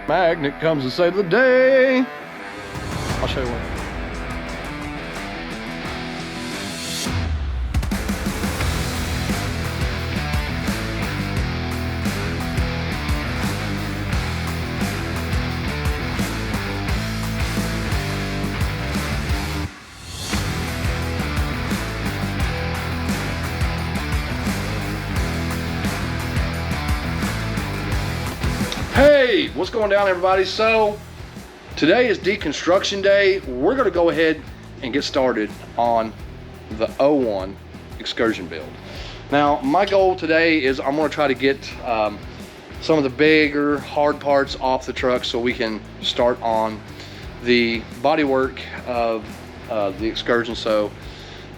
Magnet comes to save the day. I'll show you one. Hey, what's going down, everybody? So today is deconstruction day. We're going to go ahead and get started on the 01 Excursion build. Now, my goal today is I'm going to try to get some of the bigger hard parts off the truck so we can start on the bodywork of the Excursion. So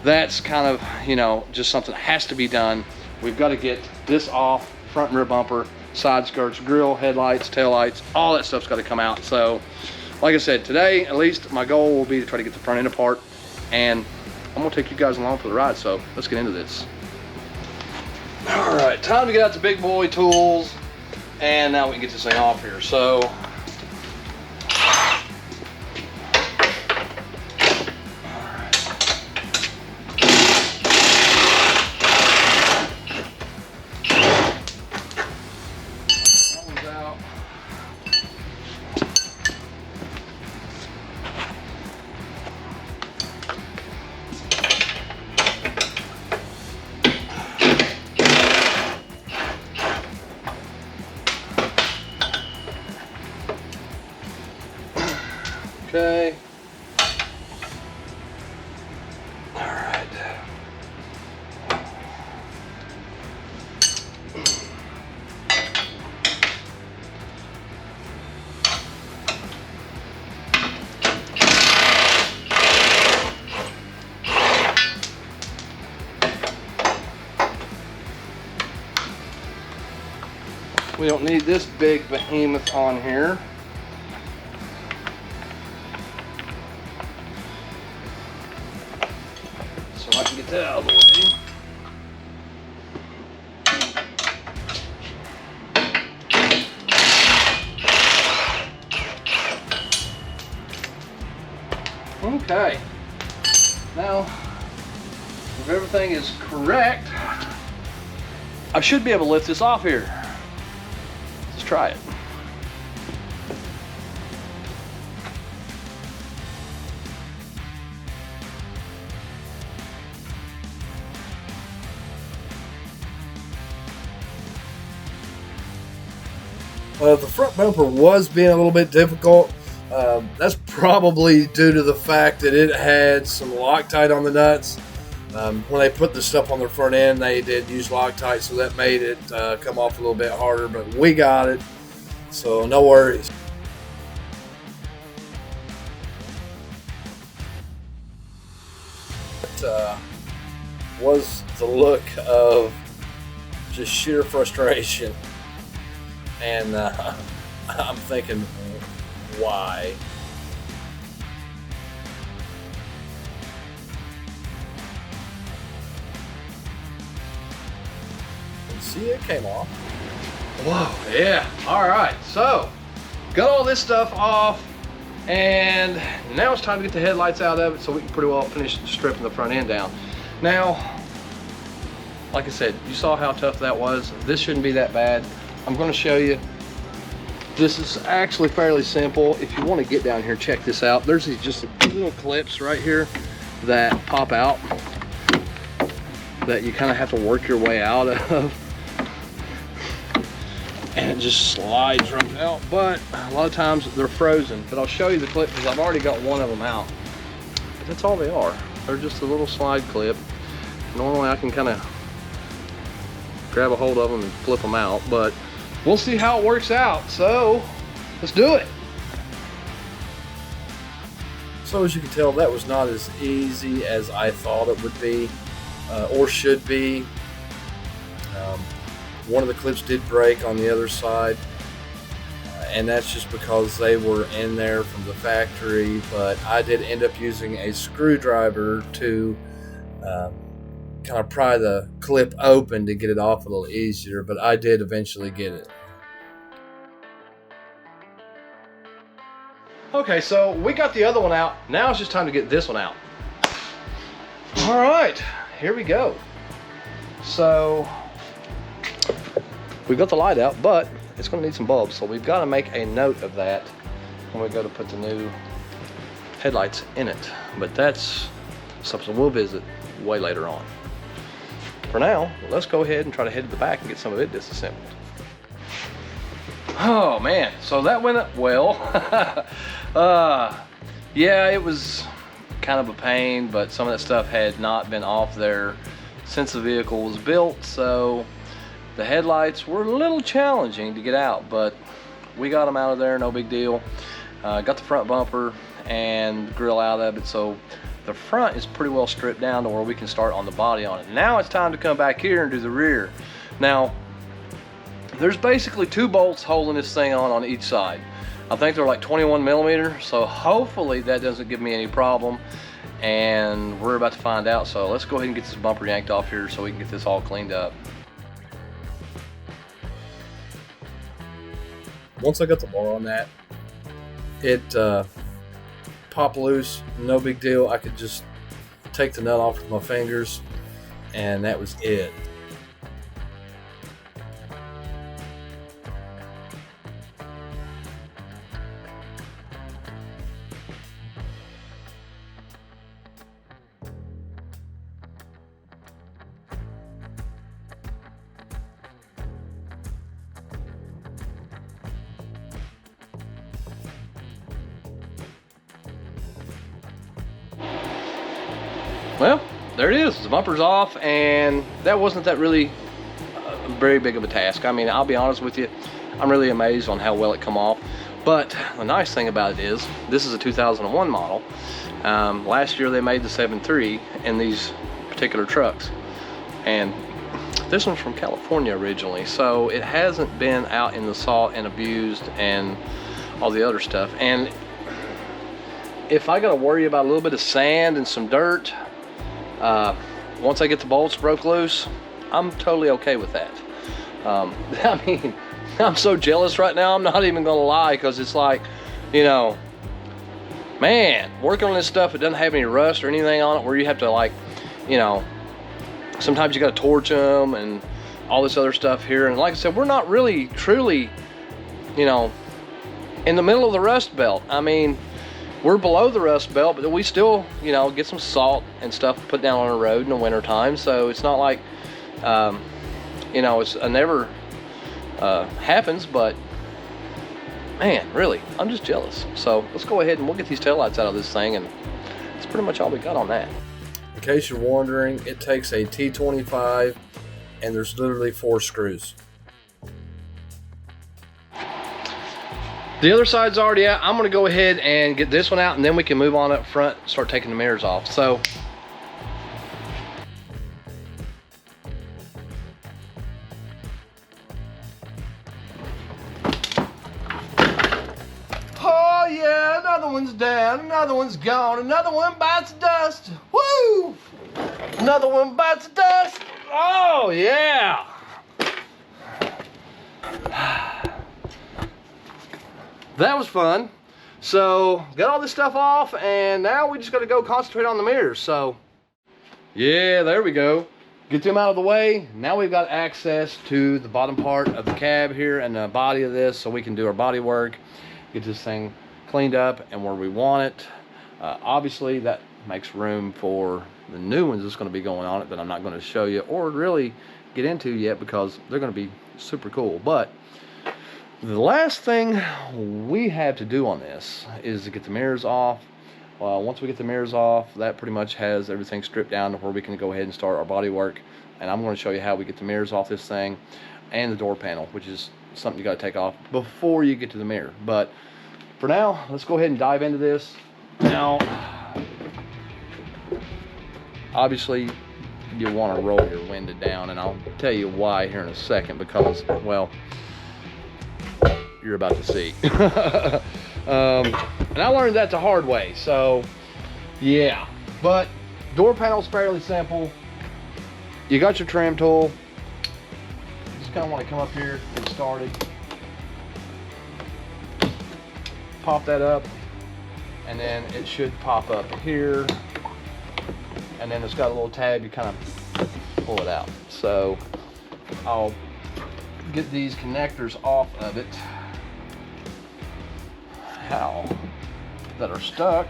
that's kind of, you know, just something that has to be done. We've got to get this off, front and rear bumper, side skirts, grill, headlights, taillights, all that stuff's got to come out. So like I said, today at least my goal will be to try to get the front end apart, and I'm gonna take you guys along for the ride. So let's get into this. All right, time to get out the big boy tools, and now we can get this thing off here. So okay. All right. We don't need this big behemoth on here. So I can get that out of the way. Okay. Now, if everything is correct, I should be able to lift this off here. Let's try it. The front bumper was being a little bit difficult. That's probably due to the fact that it had some Loctite on the nuts. When they put the stuff on the front end, they did use Loctite, so that made it come off a little bit harder, but we got it, so no worries. It was the look of just sheer frustration. And I'm thinking, why? And see, it came off. Whoa, yeah. All right, so got all this stuff off, and now it's time to get the headlights out of it so we can pretty well finish stripping the front end down. Now, like I said, you saw how tough that was. This shouldn't be that bad. I'm going to show you. This is actually fairly simple. If you want to get down here, check this out. There's these just little clips right here that pop out that you kind of have to work your way out of. And it just slides right out. But a lot of times they're frozen. But I'll show you the clip because I've already got one of them out. But that's all they are. They're just a little slide clip. Normally I can kind of grab a hold of them and flip them out, but we'll see how it works out. So let's do it. So as you can tell, that was not as easy as I thought it would be, or should be. One of the clips did break on the other side, and that's just because they were in there from the factory, but I did end up using a screwdriver to kind of pry the clip open to get it off a little easier, but I did eventually get it. Okay, so we got the other one out. Now it's just time to get this one out. All right, here we go. So we've got the light out, but it's gonna need some bulbs. So we've got to make a note of that when we go to put the new headlights in it. But that's something we'll visit way later on. For now, let's go ahead and try to head to the back and get some of it disassembled. Oh man, so that went up well. Yeah, it was kind of a pain, but some of that stuff had not been off there since the vehicle was built, so the headlights were a little challenging to get out, but we got them out of there, no big deal. Got the front bumper and grill out of it, so the front is pretty well stripped down to where we can start on the body on it. Now it's time to come back here and do the rear. Now, there's basically 2 bolts holding this thing on each side. I think they're like 21 millimeter, so hopefully that doesn't give me any problem, and we're about to find out. So let's go ahead and get this bumper yanked off here so we can get this all cleaned up. Once I got the bar on that, it popped loose, no big deal. I could just take the nut off with my fingers, and that was it. Well, there it is. The bumper's off, and that wasn't that really very big of a task. I mean, I'll be honest with you, I'm really amazed on how well it come off. But the nice thing about it is, this is a 2001 model. Last year they made the 7.3 in these particular trucks, and this one's from California originally, so it hasn't been out in the salt and abused and all the other stuff. And if I gotta worry about a little bit of sand and some dirt, once I get the bolts broke loose, I'm totally okay with that. I mean, I'm so jealous right now, I'm not even gonna lie, because it's like, you know, man, working on this stuff, it doesn't have any rust or anything on it where you have to, like, you know, sometimes you gotta torch them and all this other stuff here. And like I said, we're not really truly, you know, in the middle of the rust belt. I mean, we're below the rust belt, but we still, you know, get some salt and stuff put down on the road in the winter time. So it's not like, you know, it's never happens, but man, really, I'm just jealous. So let's go ahead and we'll get these taillights out of this thing, and that's pretty much all we got on that. In case you're wondering, it takes a T25, and there's literally 4 screws. The other side's already out. I'm gonna go ahead and get this one out, and then we can move on up front, start taking the mirrors off. So, oh yeah, another one's down, another one's gone, another one bites the dust. Woo! Another one bites the dust. Oh yeah. That was fun. So got all this stuff off, and now we just got to go concentrate on the mirrors. So yeah, there we go. Get them out of the way. Now we've got access to the bottom part of the cab here and the body of this, so we can do our body work, get this thing cleaned up and where we want it. Obviously that makes room for the new ones that's going to be going on it that I'm not going to show you or really get into yet, because they're going to be super cool. But the last thing we have to do on this is to get the mirrors off. Once we get the mirrors off, that pretty much has everything stripped down to where we can go ahead and start our body work. And I'm going to show you how we get the mirrors off this thing, and the door panel, which is something you got to take off before you get to the mirror. But for now, let's go ahead and dive into this. Now, obviously, you want to roll your window down, and I'll tell you why here in a second, because, well, you're about to see. And I learned that the hard way, so yeah. But door panel's fairly simple. You got your trim tool. Just kind of want to come up here, get started, pop that up, and then it should pop up here, and then it's got a little tab, you kind of pull it out. So I'll get these connectors off of it that are stuck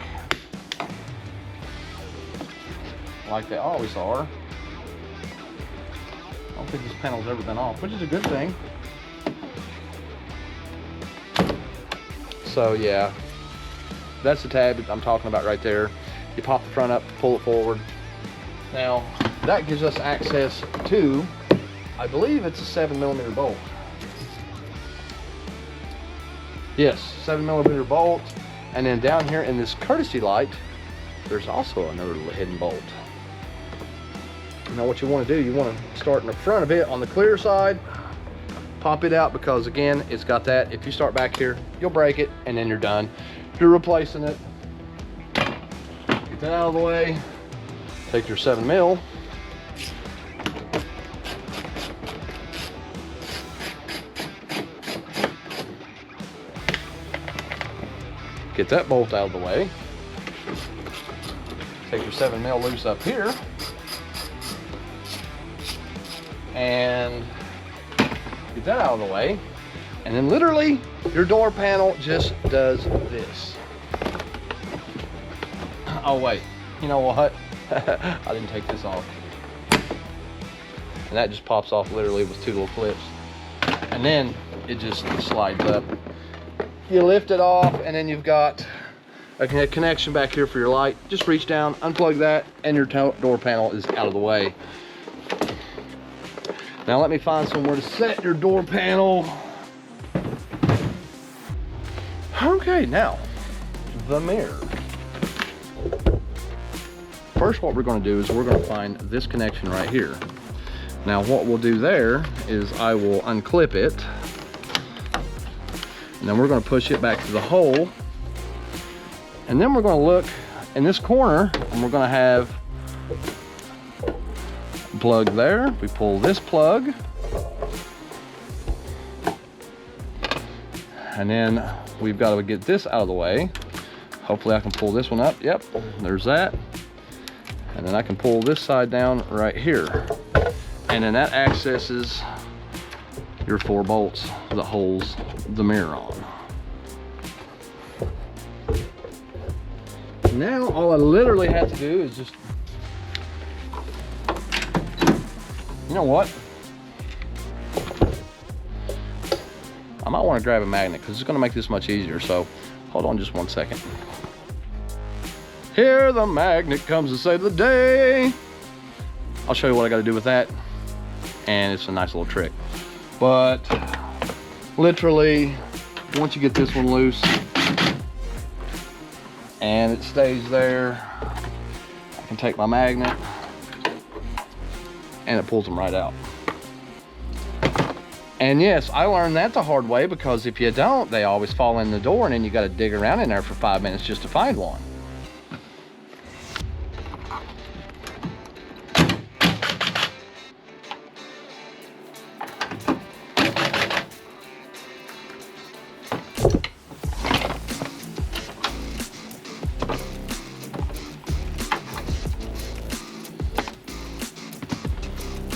like they always are. I don't think this panel's ever been off, which is a good thing. So yeah, that's the tab that I'm talking about right there. You pop the front up, pull it forward. Now that gives us access to, I believe it's a 7mm bolt. Yes, 7mm bolt. And then down here in this courtesy light, there's also another little hidden bolt. Now what you want to do, you want to start in the front of it on the clear side, pop it out, because again, it's got that. If you start back here, you'll break it, and then you're done. You're replacing it. Get that out of the way. Take your 7mm. Get that bolt out of the way. Take your 7mm loose up here. And get that out of the way. And then literally your door panel just does this. Oh wait, you know what? I didn't take this off. And that just pops off literally with two little clips. And then it just slides up. You lift it off, and then you've got a connection back here for your light. Just reach down, unplug that, and your door panel is out of the way. Now let me find somewhere to set your door panel. Okay, now the mirror. First, what we're going to do is we're going to find this connection right here. Now what we'll do there is I will unclip it, and then we're going to push it back to the hole, and then we're going to look in this corner, and we're going to have plug there. We pull this plug, and then we've got to get this out of the way. Hopefully I can pull this one up. Yep, there's that. And then I can pull this side down right here, and then that accesses your 4 bolts that holds the mirror on. Now all I literally have to do is just, you know what? I might want to grab a magnet because it's going to make this much easier. So hold on just 1 second. Here the magnet comes to save the day. I'll show you what I got to do with that, and it's a nice little trick. But literally, once you get this one loose and it stays there, I can take my magnet and it pulls them right out. And yes, I learned that the hard way, because if you don't, they always fall in the door, and then you got to dig around in there for 5 minutes just to find one.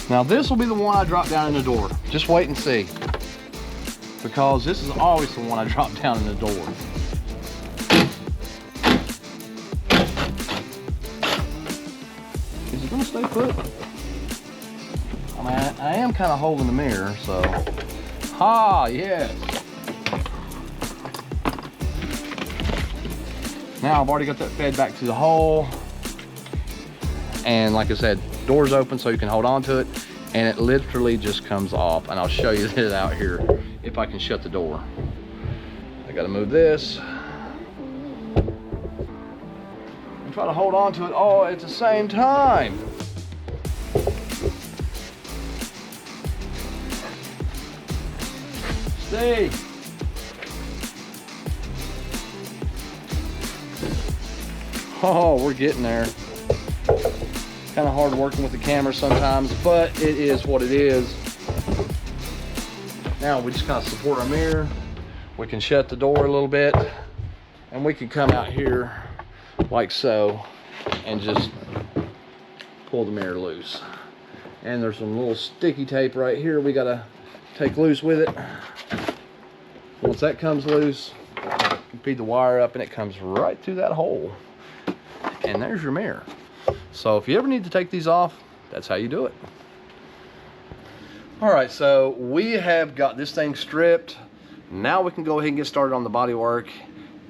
Now this will be the one I drop down in the door. Just wait and see, because this is always the one I drop down in the door. Is it gonna stay put? I mean, I am kind of holding the mirror, so. Ah, yes. Now I've already got that fed back to the hole. And like I said, door's open so you can hold on to it, and it literally just comes off. And I'll show you this out here if I can shut the door. I gotta move this and try to hold on to it all at the same time. Stay. Oh, we're getting there. Kind of hard working with the camera sometimes, but it is what it is. Now we just kind of support our mirror. We can shut the door a little bit, And we can come out here like so and just pull the mirror loose. And there's some little sticky tape right here we gotta take loose with it. Once that comes loose, you feed the wire up and it comes right through that hole. And there's your mirror. So if you ever need to take these off, that's how you do it. All right, so we have got this thing stripped. Now we can go ahead and get started on the body work.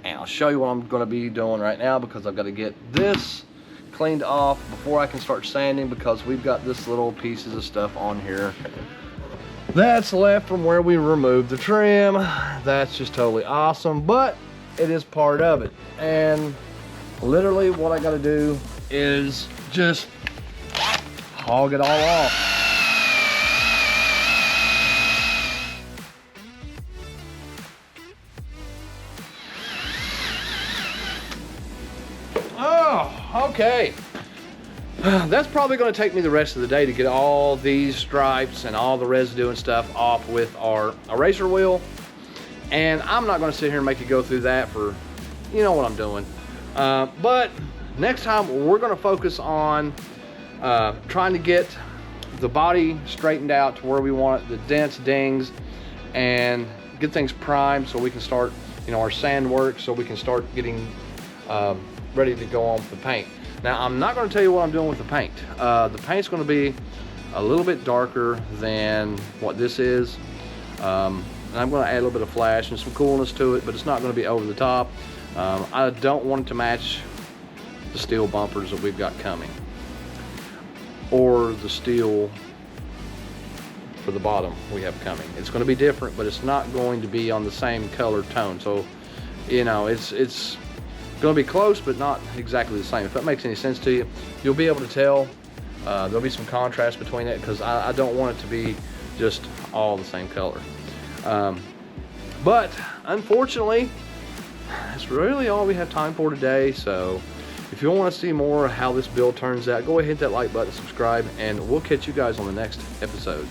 And I'll show you what I'm gonna be doing right now, because I've got to get this cleaned off before I can start sanding, because we've got this little pieces of stuff on here that's left from where we removed the trim. That's just totally awesome, but it is part of it. And literally what I gotta do is just hog it all off. Oh, okay. That's probably going to take me the rest of the day to get all these stripes and all the residue and stuff off with our eraser wheel. And I'm not going to sit here and make you go through that for, you know what I'm doing. But next time we're going to focus on trying to get the body straightened out to where we want it, the dents, dings, and get things primed so we can start, you know, our sand work, so we can start getting ready to go on with the paint. Now, I'm not going to tell you what I'm doing with the paint. The paint's going to be a little bit darker than what this is. And I'm going to add a little bit of flash and some coolness to it, but it's not going to be over the top. I don't want it to match the steel bumpers that we've got coming, or the steel for the bottom we have coming. It's going to be different, but it's not going to be on the same color tone. So, you know, it's going to be close, but not exactly the same. If that makes any sense to you, you'll be able to tell. There'll be some contrast between it, because I don't want it to be just all the same color. But unfortunately, that's really all we have time for today. So if you want to see more of how this build turns out, go ahead and hit that like button, subscribe, and we'll catch you guys on the next episode.